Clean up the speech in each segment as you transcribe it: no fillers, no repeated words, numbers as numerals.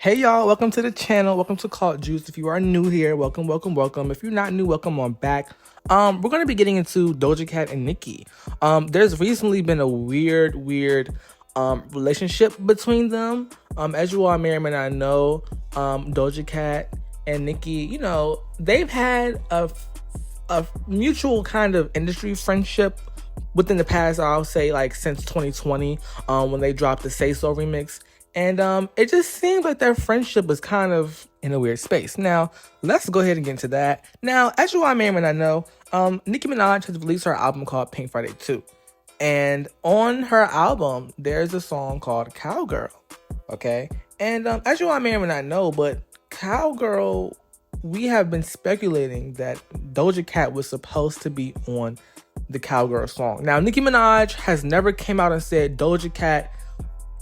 Hey y'all, welcome to the channel. Welcome to Cult Juice. If you are new here, welcome, welcome, welcome. If you're not new, welcome on back. We're gonna be getting into Doja Cat and Nicki. There's recently been a weird relationship between them. As you all may or may not know, Doja Cat and Nicki, they've had a mutual kind of industry friendship within the past, I'll say, like since 2020, when they dropped the Say So remix. And it just seems like their friendship is kind of in a weird space. Now, let's go ahead and get into that. Now, as you all may or may not know, Nicki Minaj has released her album called Pink Friday 2. And on her album, there's a song called Cowgirl. Okay? And as you all may or may not know, but Cowgirl, we have been speculating that Doja Cat was supposed to be on the Cowgirl song. Now, Nicki Minaj has never came out and said Doja Cat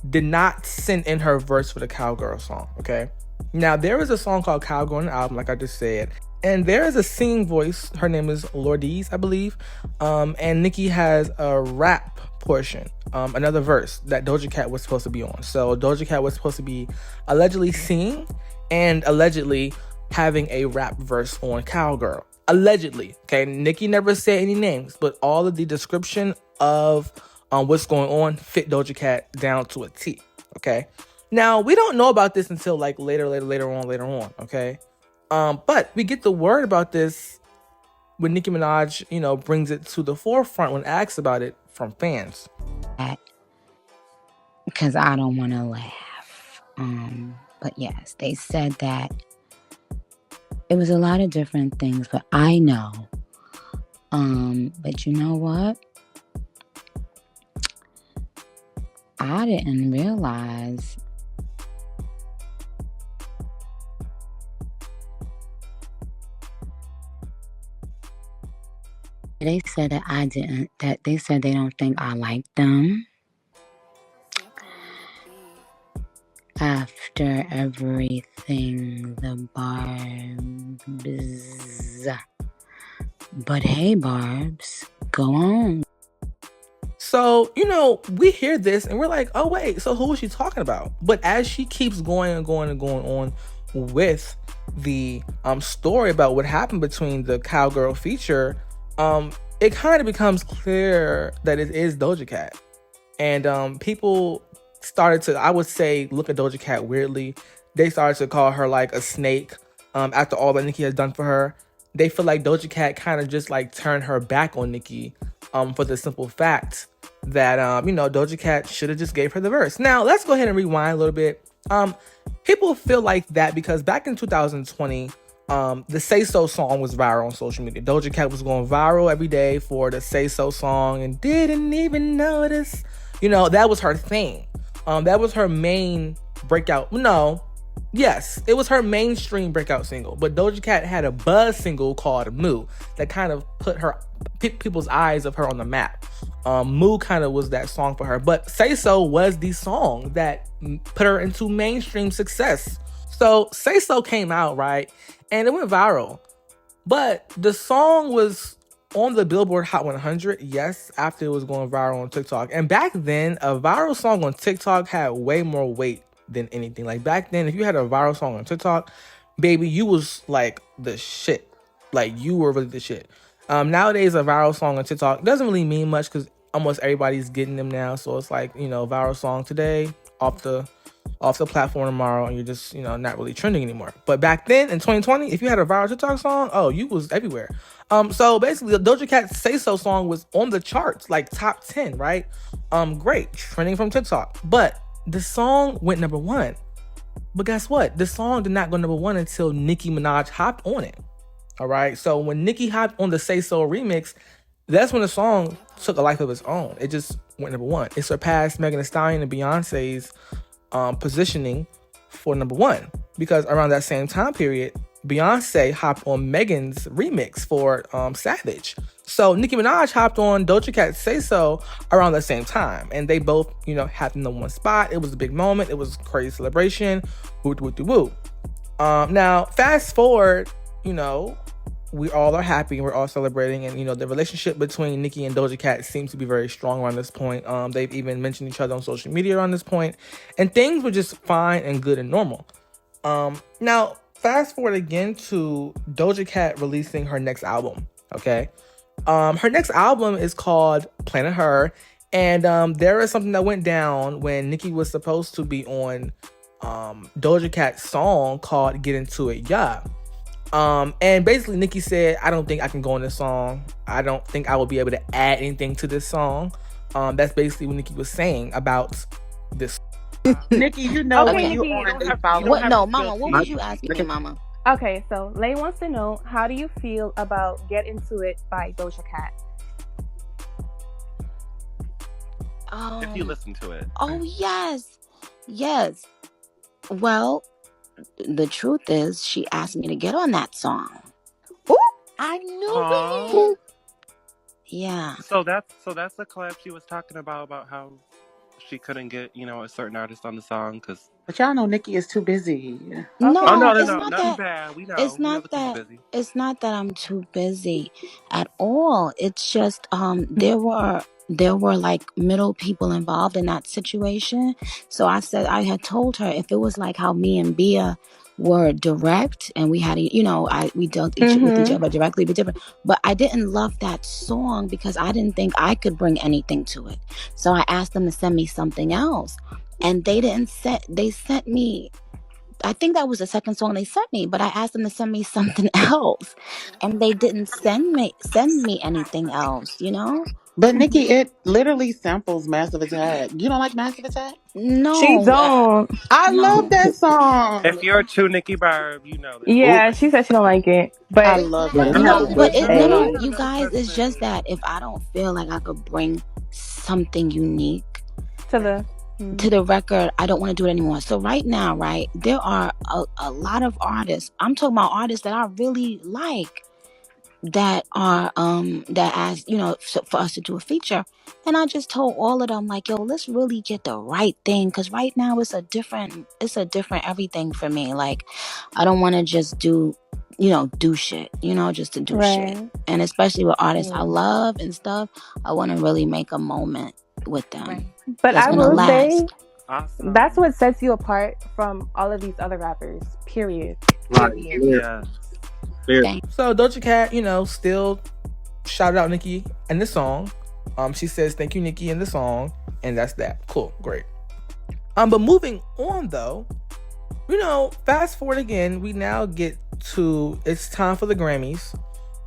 did not send in her verse for the Cowgirl song, okay? Now, there is a song called Cowgirl on the album, like I just said, and there is a singing voice. Her name is Melodies, I believe, and Nicki has a rap portion, another verse that Doja Cat was supposed to be on. So Doja Cat was supposed to be allegedly singing and allegedly having a rap verse on Cowgirl. Allegedly, okay? Nicki never said any names, but all of the description of what's going on fit Doja Cat down to a T, okay? Now, we don't know about this until like later on, okay? But we get the word about this when Nicki Minaj, brings it to the forefront when asked about it from fans. Because I don't want to laugh. But yes, they said that it was a lot of different things, but I know. But you know what? I didn't realize they said that I didn't, that they said they don't think I like them after everything, the Barbs. But hey, Barbs, go on. So, we hear this and we're like, oh, wait, so who is she talking about? But as she keeps going on with the story about what happened between the Cowgirl feature, it kind of becomes clear that it is Doja Cat. And people started to, I would say, look at Doja Cat weirdly. They started to call her like a snake after all that Nicki has done for her. They feel like Doja Cat kind of just like turned her back on Nicki for the simple fact that, Doja Cat should have just gave her the verse. Now, let's go ahead and rewind a little bit. People feel like that because back in 2020, the Say So song was viral on social media. Doja Cat was going viral every day for the Say So song and didn't even notice. That was her thing. That was her main breakout. Yes, it was her mainstream breakout single. But Doja Cat had a buzz single called Moo that kind of put people's eyes of her on the map. Moo kind of was that song for her. But Say So was the song that put her into mainstream success. So Say So came out, right? And it went viral. But the song was on the Billboard Hot 100, yes, after it was going viral on TikTok. And back then, a viral song on TikTok had way more weight than anything. Like back then, if you had a viral song on TikTok, baby, you was like the shit. Like you were really the shit. Nowadays, a viral song on TikTok doesn't really mean much because almost everybody's getting them now. So it's like, viral song today, off the platform tomorrow, and you're just, not really trending anymore. But back then in 2020, if you had a viral TikTok song, oh, you was everywhere. So basically, the Doja Cat Say So song was on the charts, like top 10, right? Great, trending from TikTok. But the song went number one. But guess what? The song did not go number one until Nicki Minaj hopped on it. All right. So when Nicki hopped on the Say So remix, that's when the song took a life of its own. It just went number one. It surpassed Megan Thee Stallion and Beyonce's positioning for number one, because around that same time period, Beyonce hopped on Megan's remix for Savage. So Nicki Minaj hopped on Doja Cat's Say So around the same time, and they both, had them in one spot. It was a big moment. It was a crazy celebration. Woo, woo, woo, woo. Now, fast forward, we all are happy and we're all celebrating, and the relationship between Nicki and Doja Cat seems to be very strong around this point. They've even mentioned each other on social media around this point, and things were just fine and good and normal. Now fast forward again to Doja Cat releasing her next album. Okay. Her next album is called Planet Her, and there is something that went down when Nicki was supposed to be on Doja Cat's song called Get Into It, yeah. And basically Nicki said, I don't think I can go on this song. I don't think I will be able to add anything to this song. That's basically what Nicki was saying about this. Nicki, you know Okay. when you Nicki, on, you you don't What? don't No, have to Mama. feel What was you asking me, Mama? Okay, so Lay wants to know, how do you feel about Get Into It by Doja Cat? If you listen to it. Oh, yes. Well, the truth is, she asked me to get on that song. Ooh. I knew Aw. it. Yeah. So that's the collab she was talking about how she couldn't get, a certain artist on the song because. But y'all know Nicki is too busy. No, Oh no, it's not not too that. bad. We know. It's We know not the queen's that. busy. It's not that I'm too busy at all. It's just there were like middle people involved in that situation. So I had told her if it was like how me and Bia were direct and we had we dealt with each other directly, but different. But I didn't love that song because I didn't think I could bring anything to it. So I asked them to send me something else, and they sent me. I think that was the second song they sent me, but I asked them to send me something else, and they didn't send me anything else. But Nicki, it literally samples Massive Attack. You don't like Massive Attack? She No, don't. I love no. that song. If you're a true Nicki Barb, you know that. Yeah, she said she don't like it, I but love But that it's No, not a song. but good no, thing. you guys, it's just that if I don't feel like I could bring something unique to the to the record, I don't want to do it anymore. So right now, there are a lot of artists. I'm talking about artists that I really like that are that asked for us to do a feature, and I just told all of them like, yo, let's really get the right thing, because right now it's a different everything for me. Like, I don't want to just do shit, just to do shit. And especially with artists I love and stuff, I want to really make a moment with them. But that's I gonna will say last. Awesome. that's what sets you apart from all of these other rappers. Period. Right. Yeah. So Doja Cat, still shouted out Nicki in the song. She says thank you, Nicki, in the song, and that's that. Cool, great. But moving on though, fast forward again, we now get to it's time for the Grammys,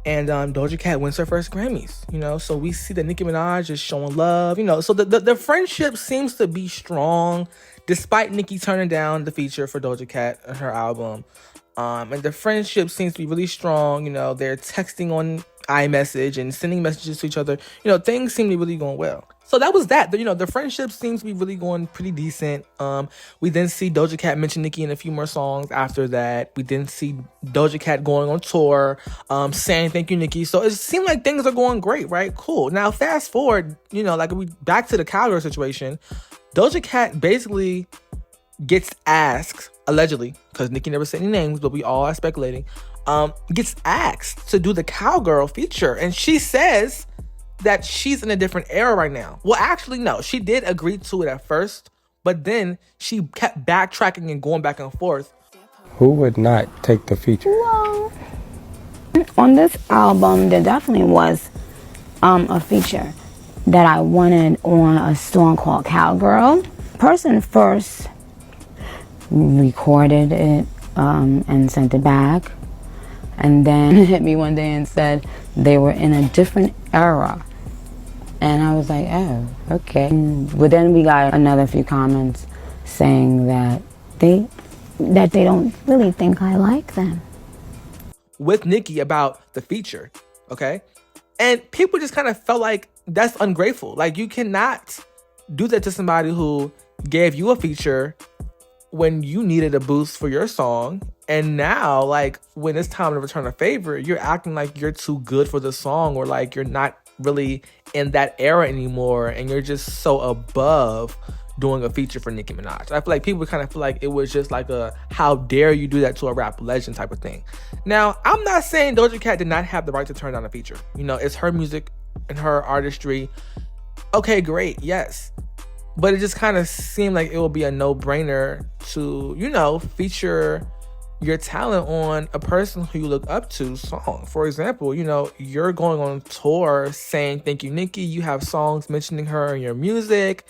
and Doja Cat wins her first Grammys. So we see that Nicki Minaj is showing love. So the friendship seems to be strong, despite Nicki turning down the feature for Doja Cat and her album. And the friendship seems to be really strong. They're texting on iMessage and sending messages to each other. Things seem to be really going well. So that was that. The friendship seems to be really going pretty decent. We then see Doja Cat mention Nicki in a few more songs after that. We then see Doja Cat going on tour, saying thank you, Nicki. So it seemed like things are going great, right? Cool. Now fast forward, like we back to the cowgirl situation. Doja Cat basically gets asked, allegedly, because Nicki never said any names, but we all are speculating, gets asked to do the cowgirl feature, and she says that she's in a different era right now. Well, actually, no, she did agree to it at first, but then she kept backtracking and going back and forth. Who would not take the feature? Well, on this album, there definitely was a feature that I wanted on a song called Cowgirl. Person first recorded it and sent it back, and then hit me one day and said they were in a different era, and I was like, oh, okay. But then we got another few comments saying that they don't really think I like them. With Nicki about the feature, okay? And people just kind of felt like that's ungrateful. Like, you cannot do that to somebody who gave you a feature when you needed a boost for your song, and now, like, when it's time to return a favor, you're acting like you're too good for the song, or like you're not really in that era anymore, and you're just so above doing a feature for Nicki Minaj. I feel like people kind of feel like it was just like a how dare you do that to a rap legend type of thing. Now, I'm not saying Doja Cat did not have the right to turn down a feature. It's her music and her artistry. Okay, great, yes. but it just kind of seemed like it would be a no-brainer to, feature your talent on a person who you look up to song. For example, you're going on tour saying thank you, Nicki. You have songs mentioning her in your music.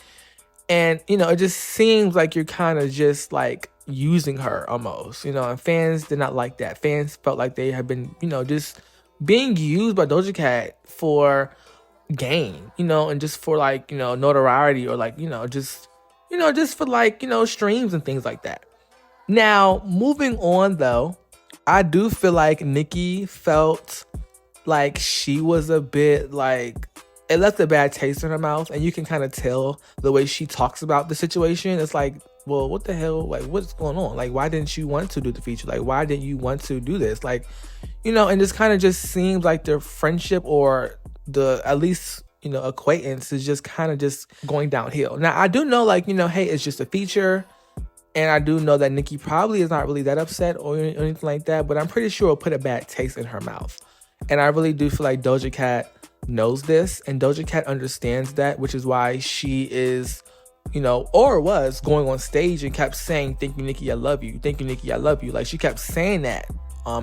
And, it just seems like you're kind of just like using her almost, and fans did not like that. Fans felt like they have been, just being used by Doja Cat for gain, and just for like, notoriety or like, just for like, streams and things like that. Now, moving on though, I do feel like Nicki felt like she was a bit like, it left a bad taste in her mouth, and you can kind of tell the way she talks about the situation. It's like, well, what the hell? Like, what's going on? Like, why didn't you want to do the feature? Like, why didn't you want to do this? Like, and this kind of just seems like their friendship or the, at least, acquaintance is just kind of just going downhill. Now, I do know, like, hey, it's just a feature. And I do know that Nicki probably is not really that upset or anything like that, but I'm pretty sure it'll put a bad taste in her mouth. And I really do feel like Doja Cat knows this, and Doja Cat understands that, which is why she is, or was going on stage and kept saying, thank you, Nicki, I love you. Thank you, Nicki, I love you. Like, she kept saying that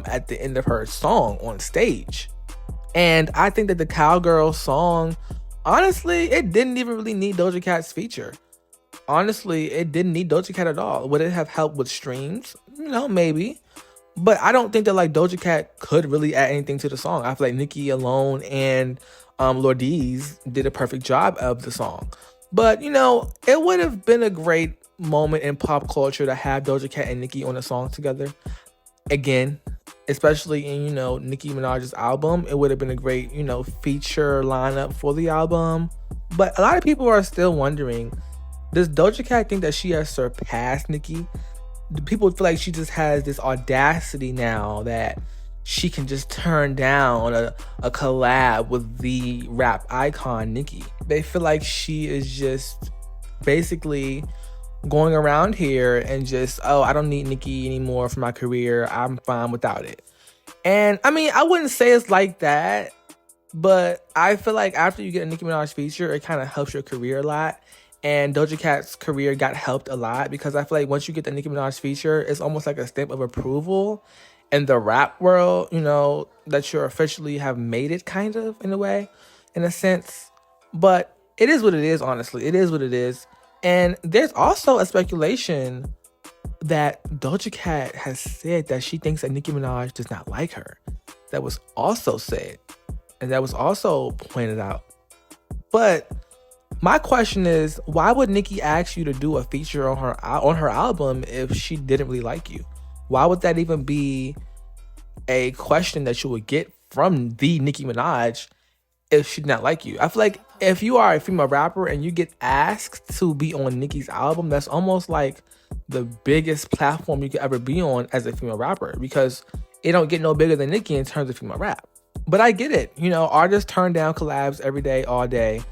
at the end of her song on stage. And I think that the Cowgirl song, honestly, it didn't even really need Doja Cat's feature. Honestly, it didn't need Doja Cat at all. Would it have helped with streams? Maybe. But I don't think that like Doja Cat could really add anything to the song. I feel like Nicki alone and Melodies did a perfect job of the song. But, it would have been a great moment in pop culture to have Doja Cat and Nicki on a song together. Again, especially in, Nicki Minaj's album. It would have been a great, feature lineup for the album. But a lot of people are still wondering, does Doja Cat think that she has surpassed Nicki? Do people feel like she just has this audacity now that she can just turn down a collab with the rap icon Nicki? They feel like she is just basically going around here and just, oh, I don't need Nicki anymore for my career. I'm fine without it. And I mean, I wouldn't say it's like that, but I feel like after you get a Nicki Minaj feature, it kind of helps your career a lot. And Doja Cat's career got helped a lot because I feel like once you get the Nicki Minaj feature, it's almost like a stamp of approval in the rap world, that you officially have made it, kind of, in a way, in a sense. But it is what it is, honestly. It is what it is. And there's also a speculation that Doja Cat has said that she thinks that Nicki Minaj does not like her. That was also said. And that was also pointed out. But my question is, why would Nicki ask you to do a feature on her album if she didn't really like you? Why would that even be a question that you would get from the Nicki Minaj if she did not like you? I feel like if you are a female rapper and you get asked to be on Nicki's album, that's almost like the biggest platform you could ever be on as a female rapper, because it don't get no bigger than Nicki in terms of female rap. But I get it. Artists turn down collabs every day, all day.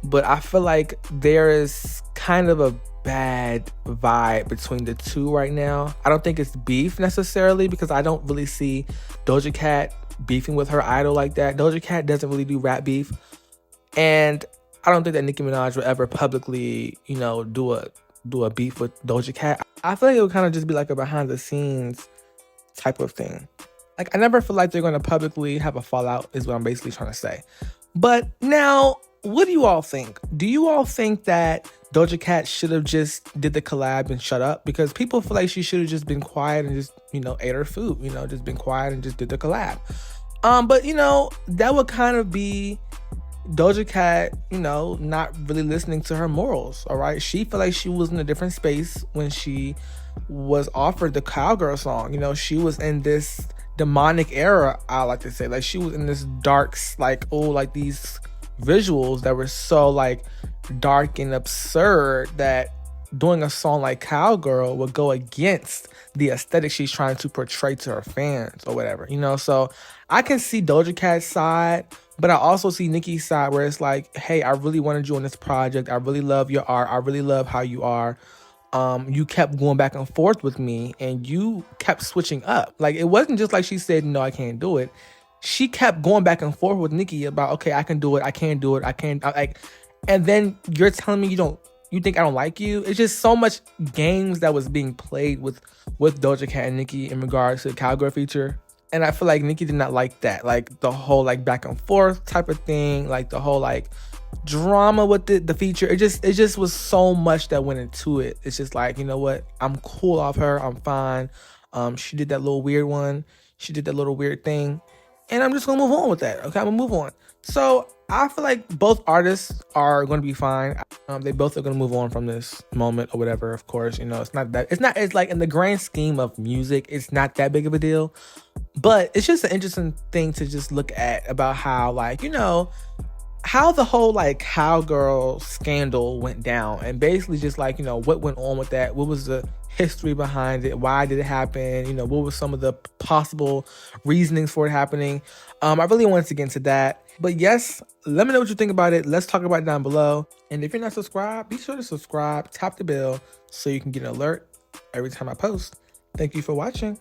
But I feel like there is kind of a bad vibe between the two right now. I don't think it's beef necessarily, because I don't really see Doja Cat beefing with her idol like that. Doja Cat doesn't really do rap beef. And I don't think that Nicki Minaj will ever publicly, do a beef with Doja Cat. I feel like it would kind of just be like a behind the scenes type of thing. Like, I never feel like they're going to publicly have a fallout, is what I'm basically trying to say. But now, what do you all think? Do you all think that Doja Cat should have just did the collab and shut up? Because people feel like she should have just been quiet and just, ate her food, just been quiet and just did the collab. But, that would kind of be Doja Cat, not really listening to her morals, all right? She felt like she was in a different space when she was offered the Cowgirl song. She was in this demonic era, I like to say. Like, she was in this dark, like, these visuals that were so, like, dark and absurd that doing a song like Cowgirl would go against the aesthetic she's trying to portray to her fans or whatever, So I can see Doja Cat's side, but I also see Nicki's side where it's like, hey, I really wanted you on this project. I really love your art. I really love how you are. You kept going back and forth with me and you kept switching up. Like, it wasn't just like she said, no, I can't do it. She kept going back and forth with Nicki about, okay, I can do it. I can't do it. I can't, like, and then you're telling me you don't you think I don't like you? It's just so much games that was being played with Doja Cat and Nicki in regards to the cowgirl feature. And I feel like Nicki did not like that. Like the whole like back and forth type of thing, like the whole like drama with the feature. It just was so much that went into it. It's just like, you know what? I'm cool off her. I'm fine. She did that little weird one. She did that little weird thing. And I'm just gonna move on with that. Okay, I'm gonna move on. So I feel like both artists are gonna be fine. They both are gonna move on from this moment or whatever. Of course, you know, it's like in the grand scheme of music, it's not that big of a deal. But it's just an interesting thing to just look at about how, like, you know, how the whole like cowgirl scandal went down, and basically just like, you know, what went on with that, what was the history behind it, why did it happen, you know, what was some of the possible reasonings for it happening. I really wanted to get into that, but yes, let me know what you think about it. Let's talk about it down below, and if you're not subscribed, be sure to subscribe, tap the bell so you can get an alert every time I post. Thank you for watching.